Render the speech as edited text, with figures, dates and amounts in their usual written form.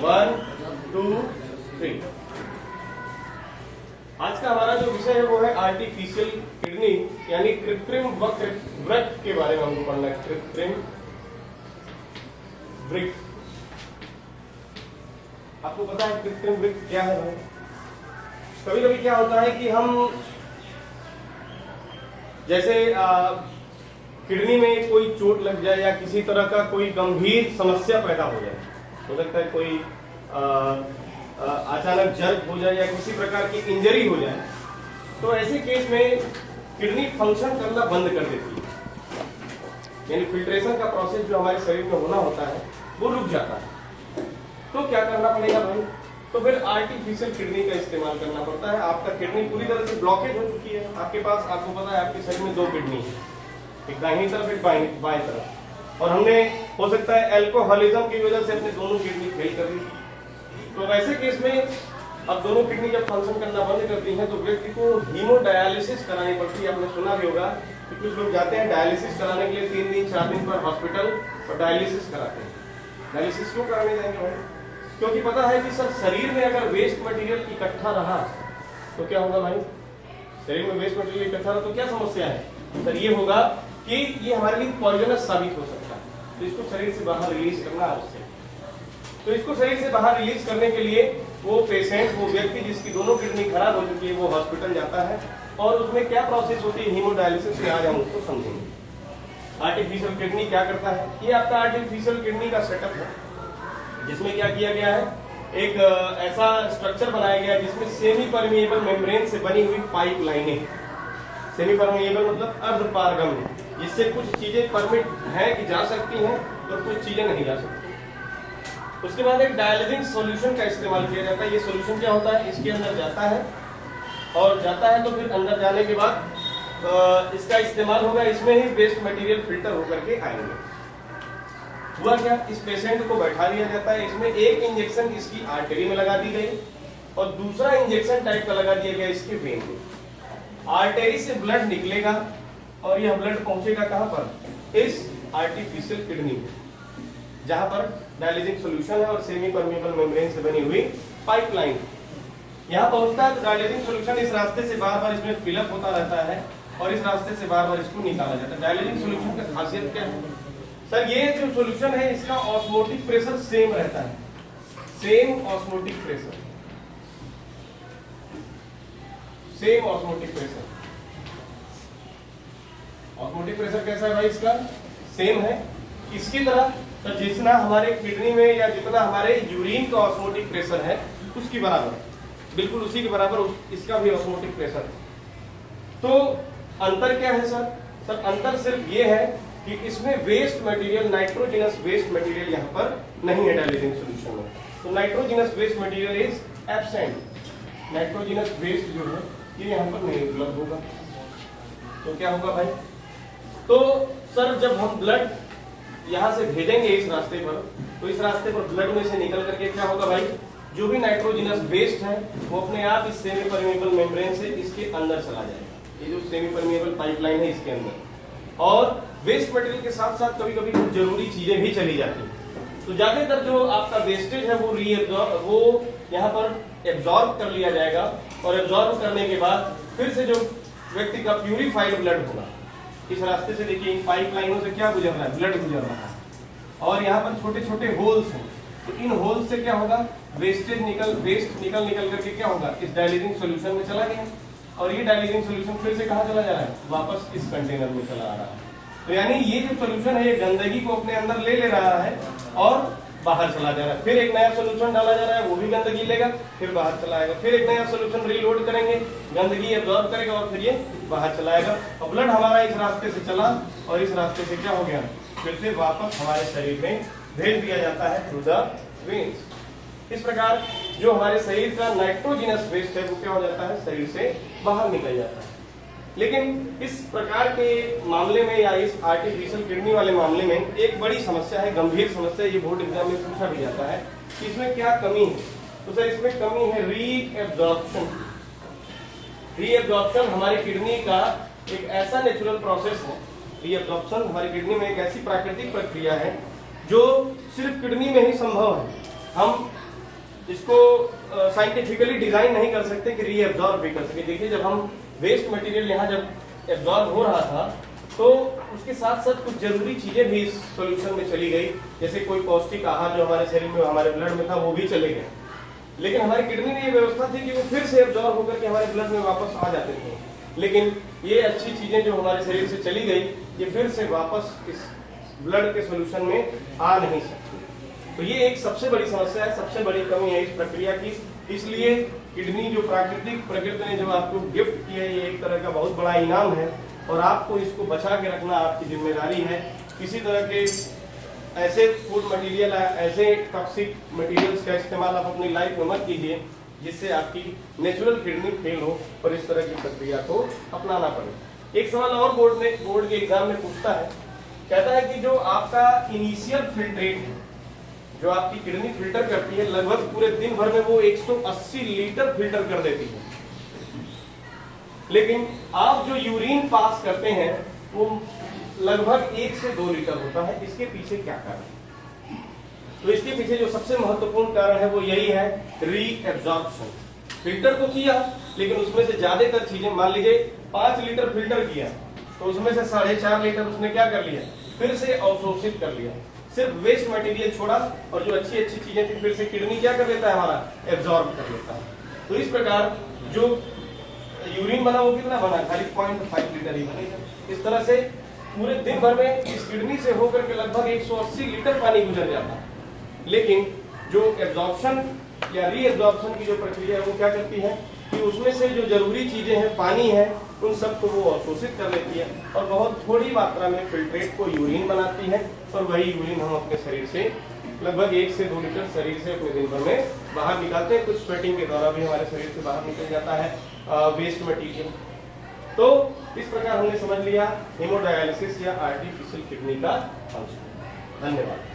1 2 3। आज का हमारा जो विषय है वो है आर्टिफिशियल किडनी, यानी कृत्रिम वृक्क के बारे में हमको पढ़ना है। कृत्रिम वृक्क, आपको पता है कृत्रिम वृक्क क्या है भाई? कभी कभी क्या होता है कि हम जैसे किडनी में कोई चोट लग जाए या किसी तरह का कोई गंभीर समस्या पैदा हो जाए, हो सकता है कोई अचानक जर्क हो जाए या किसी प्रकार की इंजरी हो जाए, तो ऐसे केस में किडनी फंक्शन करना बंद कर देती है, यानी फिल्ट्रेशन का प्रोसेस जो हमारे शरीर में होना होता है वो रुक जाता है। तो क्या करना पड़ेगा भाई? तो फिर आर्टिफिशियल किडनी का इस्तेमाल करना पड़ता है। आपका किडनी पूरी तरह से ब्लॉकेज हो चुकी है, आपके पास, आपको पता है आपके शरीर में 2 किडनी है, एक दाहिनी तरफ एक बाएं तरफ, और हमने हो सकता है अल्कोहलिज्म की वजह से अपने दोनों किडनी फेल कर दी। तो वैसे केस में अब दोनों किडनी जब फंक्शन करना बंद करती हैं तो व्यक्ति को हीमोडायलिसिस करानी पड़ती है। आपने सुना भी होगा कि कुछ लोग जाते हैं डायलिसिस कराने के लिए 3 दिन 4 दिन पर हॉस्पिटल और डायलिसिस कराते हैं। डायलिसिस क्यों कराने जाएंगे भाई? क्योंकि पता है कि सर शरीर में अगर वेस्ट मटेरियल इकट्ठा रहा तो क्या होगा भाई? शरीर में वेस्ट मटेरियल इकट्ठा रहा तो क्या समस्या है? सर ये होगा कि ये हमारे लिए पॉइजनस साबित हो सकता है, तो इसको शरीर से बाहर रिलीज करना आवश्यक है। तो इसको शरीर से बाहर रिलीज करने के लिए वो पेशेंट, वो व्यक्ति जिसकी दोनों किडनी खराब हो चुकी है, वो हॉस्पिटल जाता है और उसमें क्या प्रोसेस होती है हीमोडायलिसिस में, आज हम उसको समझेंगे। आर्टिफिशियल किडनी क्या करता है? ये आपका आर्टिफिशियल किडनी का सेटअप है, जिसमें क्या किया गया है, एक ऐसा स्ट्रक्चर बनाया गया है जिसमें सेमी परमिएबल मेम्ब्रेन से बनी हुई पाइप लाइनें, सेमी परमिएबल मतलब अर्धपारगम्य, जिससे कुछ चीजें परमिट है कि जा सकती हैं और कुछ चीजें नहीं जा सकती। उसके बाद एक डायलिसिंग सॉल्यूशन का इस्तेमाल किया जाता है। ये सॉल्यूशन क्या होता है? इसके अंदर जाता है और जाता है तो फिर अंदर जाने के बाद इसका इस्तेमाल होगा, इसमें ही वेस्ट मटेरियल फिल्टर होकर के आएंगे। हुआ क्या? इस पेशेंट को बैठा दिया जाता है, इसमें एक इंजेक्शन इसकी आर्टरी में लगा दी गई और दूसरा इंजेक्शन टाइप का लगा दिया गया इसके वेन में। आर्टरी से ब्लड निकलेगा और यह ब्लड पहुंचेगा कहां पर? इस आर्टिफिशियल किडनी में, जहां पर डायलिसिंग सॉल्यूशन है और सेमी परमिएबल मेम्ब्रेन से बनी हुई पाइपलाइन यहां पहुंचता है। तो डायलिसिंग सॉल्यूशन इस रास्ते से बार बार इसमें फिलअप होता रहता है और इस रास्ते से बार बार इसको निकाला जाता है। डायलिसिंग सॉल्यूशन की खासियत क्या है सर? ये जो सॉल्यूशन है इसका ऑस्मोटिक प्रेशर सेम रहता है, same osmotic pressure, same osmotic pressure. Osmotic pressure कैसा है भाई? इसका सेम है, इसकी तरह तो जितना हमारे किडनी में या जितना हमारे यूरिन का ऑस्मोटिक प्रेशर है उसकी बराबर, बिल्कुल उसी के बराबर इसका भी ऑस्मोटिक प्रेशर है। तो अंतर क्या है सर? सर अंतर सिर्फ ये है कि इसमें waste material, nitrogenous waste material यहाँ पर नहीं है डायलिसिंग सॉल्यूशन में। तो nitrogenous waste material is absent. Nitrogenous waste जो है ये यहाँ पर नहीं उपलब्ध होगा। तो क्या होगा भाई? तो सर जब हम ब्लड यहाँ से भेजेंगे इस रास्ते पर, तो इस रास्ते पर ब्लड में से निकल करके क्या होगा भाई? जो भी नाइट्रोजिनस वेस्ट है वो अपने आप इस सेमी परमिएबल मेम्ब्रेन से इसके अंदर चला जाएगा। ये जो सेमी परमिएबल पाइपलाइन है इसके अंदर, और वेस्ट मटेरियल के साथ साथ कभी कभी कुछ जरूरी चीजें भी चली जाती हैं। तो ज्यादातर जो आपका वेस्टेज है वो यहाँ पर एब्जॉर्ब कर लिया जाएगा और एब्जॉर्ब करने के बाद फिर से जो व्यक्ति का प्यूरिफाइड ब्लड होगा, इस रास्ते से देखिए इन पाइपलाइनों से क्या गुजर रहा है? ब्लड गुजर रहा है और यहाँ पर छोटे छोटे होल्स हैं। तो इन होल्स से क्या होगा? वेस्ट निकल करके क्या होगा? इस डायलिसिंग सॉल्यूशन में चला गया और ये डायलिसिंग सॉल्यूशन फिर से कहाँ चला जा रहा है? वापस इस कंटेनर में चला आ रहा है। तो यानी ये जो सॉल्यूशन है ये गंदगी को अपने अंदर ले रहा है और बाहर चला जा रहा है। फिर एक नया सॉल्यूशन डाला जा रहा है, वो भी गंदगी लेगा, फिर बाहर चला आएगा। फिर एक नया सॉल्यूशन रीलोड करेंगे, गंदगी एब्जॉर्ब करेगा और फिर ये बाहर चला आएगा। और ब्लड हमारा इस रास्ते से चला और इस रास्ते से क्या हो गया? फिर से वापस हमारे शरीर में भेज दिया जाता है थ्रू द वेन्स। इस प्रकार जो हमारे शरीर का नाइट्रोजिनस वेस्ट है वो क्या हो जाता है? शरीर से बाहर निकल जाता है। लेकिन इस प्रकार के मामले में या इस आर्टिफिशियल किडनी वाले मामले में एक बड़ी समस्या है, गंभीर समस्या, ये बोर्ड एग्जाम में पूछा भी जाता है कि इसमें क्या कमी है। तो सर इसमें कमी है रीएब्जॉर्प्शन। रीएब्जॉर्प्शन हमारी किडनी का एक ऐसा नेचुरल प्रोसेस है, रीएब्जॉर्प्शन हमारी किडनी में एक ऐसी प्राकृतिक प्रक्रिया है जो सिर्फ किडनी में ही संभव है। हम इसको साइंटिफिकली डिजाइन नहीं कर सकते कि रीएब्जॉर्ब भी कर सके। देखिए, जब हम वेस्ट मटेरियल यहाँ जब एब्जॉर्ब हो रहा था तो उसके साथ साथ कुछ जरूरी चीजें भी इस सॉल्यूशन में चली गई, जैसे कोई पौष्टिक आहार जो हमारे शरीर में हमारे ब्लड में था वो भी चले गए। लेकिन हमारी किडनी में ये व्यवस्था थी कि वो फिर से एब्जॉर्ब होकर के हमारे ब्लड में वापस आ जाते थे। लेकिन ये अच्छी चीजें जो हमारे शरीर से चली गई, ये फिर से वापस इस ब्लड के सॉल्यूशन में आ नहीं सकती। तो ये एक सबसे बड़ी समस्या है, सबसे बड़ी कमी है इस प्रक्रिया की। इसलिए किडनी जो प्राकृतिक प्रकृति ने जो आपको गिफ्ट की है, ये एक तरह का बहुत बड़ा इनाम है और आपको इसको बचा के रखना आपकी जिम्मेदारी है। किसी तरह के ऐसे फूड मटेरियल, ऐसे टॉक्सिक मटेरियल्स का इस्तेमाल आप अपनी लाइफ में मत कीजिए जिससे आपकी नेचुरल किडनी फेल हो और इस तरह की प्रक्रिया को अपनाना पड़े। एक सवाल और बोर्ड के एग्जाम में पूछता है, कहता है कि जो आपका इनिशियल फिल्ट्रेट है, जो आपकी किडनी फिल्टर करती है, लगभग पूरे दिन भर में वो 180 लीटर फिल्टर कर देती है। लेकिन आप जो यूरिन पास करते हैं वो लगभग 1 से 2 लीटर होता है। इसके पीछे क्या कारण है? तो इसके पीछे जो सबसे महत्वपूर्ण कारण है वो यही है, रीएब्जॉर्प्शन। फिल्टर तो किया, लेकिन उसमें से ज्यादातर चीजें, मान लीजिए 5 लीटर फिल्टर किया तो उसमें से 4.5 लीटर उसने क्या कर लिया, फिर से अवशोषित कर लिया। सिर्फ वेस्ट मटेरियल छोड़ा और जो अच्छी अच्छी चीजें थी फिर से किडनी क्या कर लेता है, हमारा एब्जॉर्ब कर लेता है। तो इस प्रकार जो यूरिन बना वो कितना बना, खाली 0.5 लीटर ही बनेगा। इस तरह से पूरे दिन भर में इस किडनी से होकर के लगभग 180 लीटर पानी गुजर जाता है। लेकिन जो एब्जॉर्प्शन या रीएब्जॉर्प्शन की जो प्रक्रिया है वो क्या करती है कि उसमें से जो जरूरी चीजें हैं, पानी है, उन सबको वो अवशोषित कर लेती है और बहुत थोड़ी मात्रा में फिल्ट्रेट को यूरिन बनाती है और वही यूरिन हम अपने शरीर से लगभग 1 से 2 लीटर शरीर से अपने दिन भर में बाहर निकालते हैं। कुछ स्वेटिंग के दौरान भी हमारे शरीर से बाहर निकल जाता है वेस्ट मटेरियल। तो इस प्रकार हमने समझ लिया हेमोडायलिसिस या आर्टिफिशियल किडनी का फंक्शन। धन्यवाद।